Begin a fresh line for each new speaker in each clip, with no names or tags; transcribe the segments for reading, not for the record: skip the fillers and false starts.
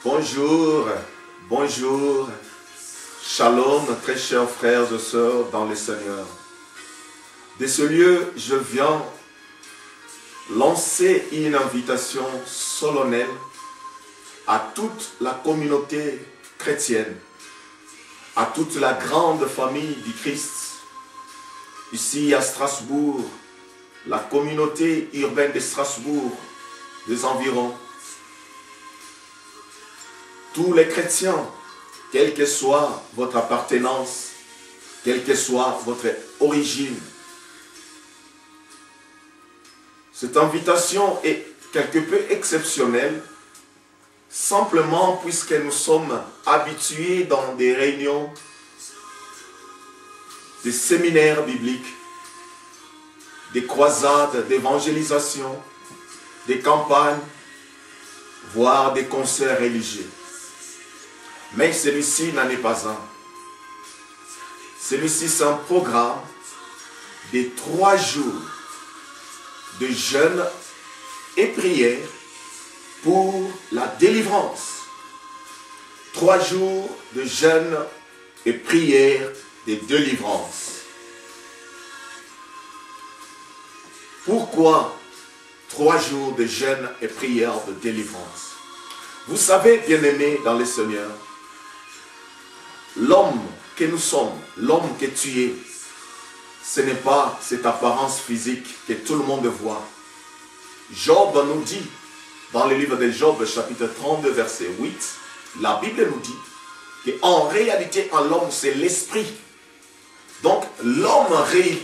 Bonjour, bonjour, shalom, très chers frères et sœurs dans le Seigneur. De ce lieu, je viens lancer une invitation solennelle à toute la communauté chrétienne, à toute la grande famille du Christ, ici à Strasbourg, la communauté urbaine de Strasbourg, des environs. Tous les chrétiens, quelle que soit votre appartenance, quelle que soit votre origine. Cette invitation est quelque peu exceptionnelle, simplement puisque nous sommes habitués dans des réunions, des séminaires bibliques, des croisades d'évangélisation, des campagnes, voire des concerts religieux. Mais celui-ci n'en est pas un. Celui-ci, c'est un programme de 3 jours de jeûne et prière pour la délivrance. 3 jours de jeûne et prière de délivrance. Pourquoi 3 jours de jeûne et prière de délivrance? Vous savez, bien-aimés dans le Seigneur, l'homme que nous sommes, l'homme que tu es, ce n'est pas cette apparence physique que tout le monde voit. Job nous dit, dans le livre de Job, chapitre 32, verset 8, la Bible nous dit qu'en réalité, en l'homme, c'est l'esprit. Donc, l'homme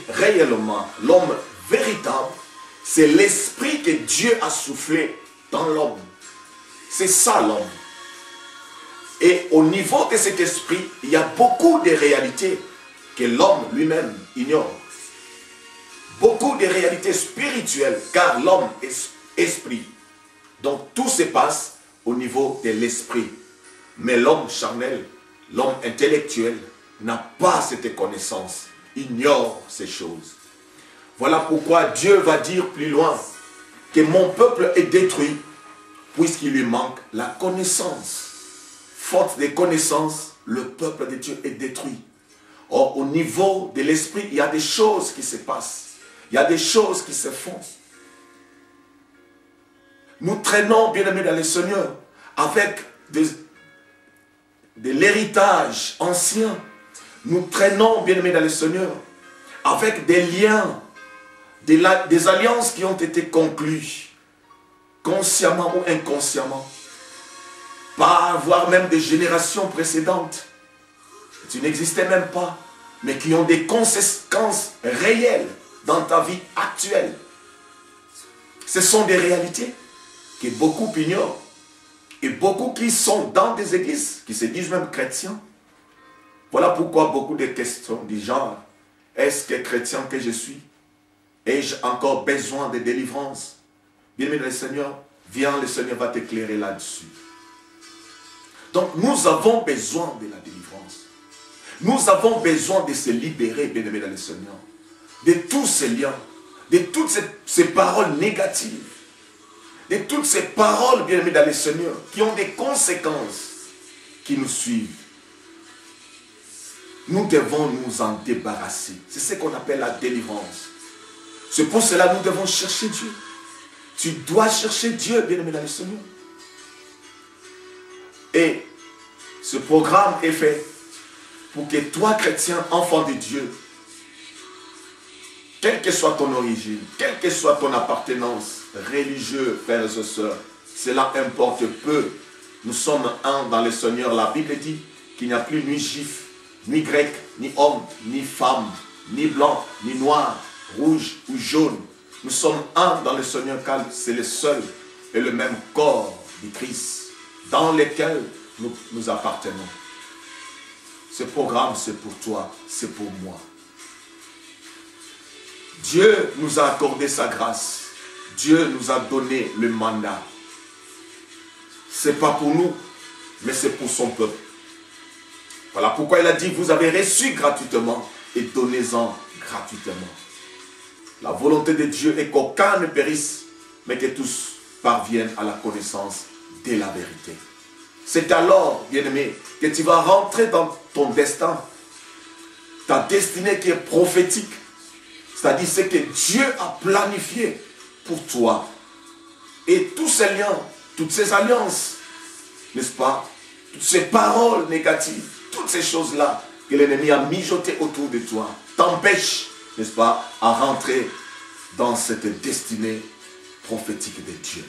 réellement, l'homme véritable, c'est l'esprit que Dieu a soufflé dans l'homme. C'est ça l'homme. Et au niveau de cet esprit, il y a beaucoup de réalités que l'homme lui-même ignore. Beaucoup de réalités spirituelles, car l'homme est esprit. Donc tout se passe au niveau de l'esprit. Mais l'homme charnel, l'homme intellectuel, n'a pas cette connaissance, ignore ces choses. Voilà pourquoi Dieu va dire plus loin que mon peuple est détruit puisqu'il lui manque la connaissance. Faute de connaissance, le peuple de Dieu est détruit. Or, au niveau de l'esprit, il y a des choses qui se passent. Il y a des choses qui se font. Nous traînons, bien-aimés dans le Seigneur, avec de l'héritage ancien. Nous traînons, bien-aimés dans le Seigneur, avec des liens, des alliances qui ont été conclues, consciemment ou inconsciemment, voire même des générations précédentes, qui n'existaient même pas, mais qui ont des conséquences réelles dans ta vie actuelle. Ce sont des réalités que beaucoup ignorent. Et beaucoup qui sont dans des églises, qui se disent même chrétiens. Voilà pourquoi beaucoup de questions du genre, est-ce que chrétien que je suis? Ai-je encore besoin de délivrance? Bien-aimé le Seigneur, viens, le Seigneur va t'éclairer là-dessus. Donc nous avons besoin de la délivrance. Nous avons besoin de se libérer, bien-aimés dans le Seigneur, de tous ces liens, de toutes ces paroles négatives, de toutes ces paroles, bien-aimés dans le Seigneur, qui ont des conséquences qui nous suivent. Nous devons nous en débarrasser. C'est ce qu'on appelle la délivrance. C'est pour cela que nous devons chercher Dieu. Tu dois chercher Dieu, bien-aimé dans le Seigneur. Et ce programme est fait pour que toi, chrétien, enfant de Dieu, quelle que soit ton origine, quelle que soit ton appartenance religieuse, frères et sœurs, cela importe peu. Nous sommes un dans le Seigneur. La Bible dit qu'il n'y a plus ni juif, ni grec, ni homme, ni femme, ni blanc, ni noir, rouge ou jaune. Nous sommes un dans le Seigneur car c'est le seul et le même corps du Christ dans lequel nous appartenons. Ce programme, c'est pour toi, c'est pour moi. Dieu nous a accordé sa grâce. Dieu nous a donné le mandat. Ce n'est pas pour nous, mais c'est pour son peuple. Voilà pourquoi il a dit, vous avez reçu gratuitement et donnez-en gratuitement. La volonté de Dieu est qu'aucun ne périsse, mais que tous parviennent à la connaissance de la vérité. C'est alors, bien-aimé, que tu vas rentrer dans ton destin, ta destinée qui est prophétique. C'est-à-dire ce que Dieu a planifié pour toi. Et tous ces liens, toutes ces alliances, n'est-ce pas? Toutes ces paroles négatives, toutes ces choses-là que l'ennemi a mijotées autour de toi, t'empêchent, n'est-ce pas, à rentrer dans cette destinée prophétique de Dieu.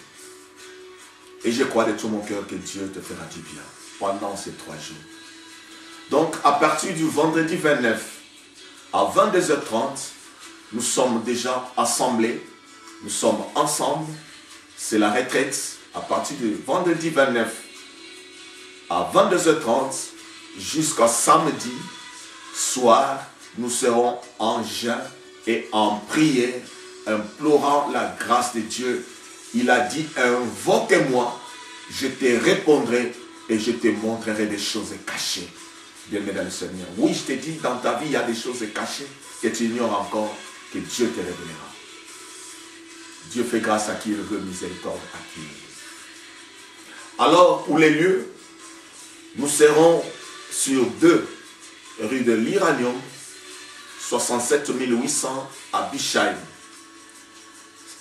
Et je crois de tout mon cœur que Dieu te fera du bien pendant ces 3 jours. Donc, à partir du vendredi 29 à 22h30, nous sommes déjà assemblés, nous sommes ensemble. C'est la retraite à partir du vendredi 29 à 22h30 jusqu'à samedi soir. Nous serons en jeûne et en prière, implorant la grâce de Dieu. Il a dit, invoque-moi, je te répondrai et je te montrerai des choses cachées. Bien-aimé dans le Seigneur. Oui, je te dis, dans ta vie, il y a des choses cachées que tu ignores encore, que Dieu te révélera. Dieu fait grâce à qui il veut, miséricorde à qui il veut. Alors, pour les lieux, nous serons sur 2 rue de l'Iranium, 67 800 à Bischheim,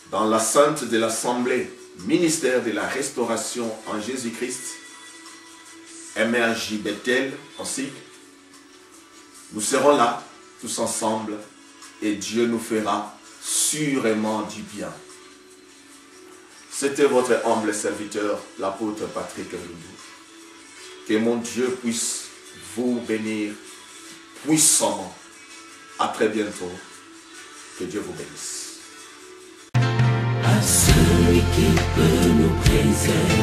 dans la Sainte de l'Assemblée, ministère de la Restauration en Jésus-Christ, MRJ Bethel aussi. Nous serons là, tous ensemble, et Dieu nous fera sûrement du bien. C'était votre humble serviteur, l'apôtre Patrick Loudou. Que mon Dieu puisse vous bénir puissamment. À très bientôt. Que Dieu vous bénisse.
À celui qui peut nous préserver.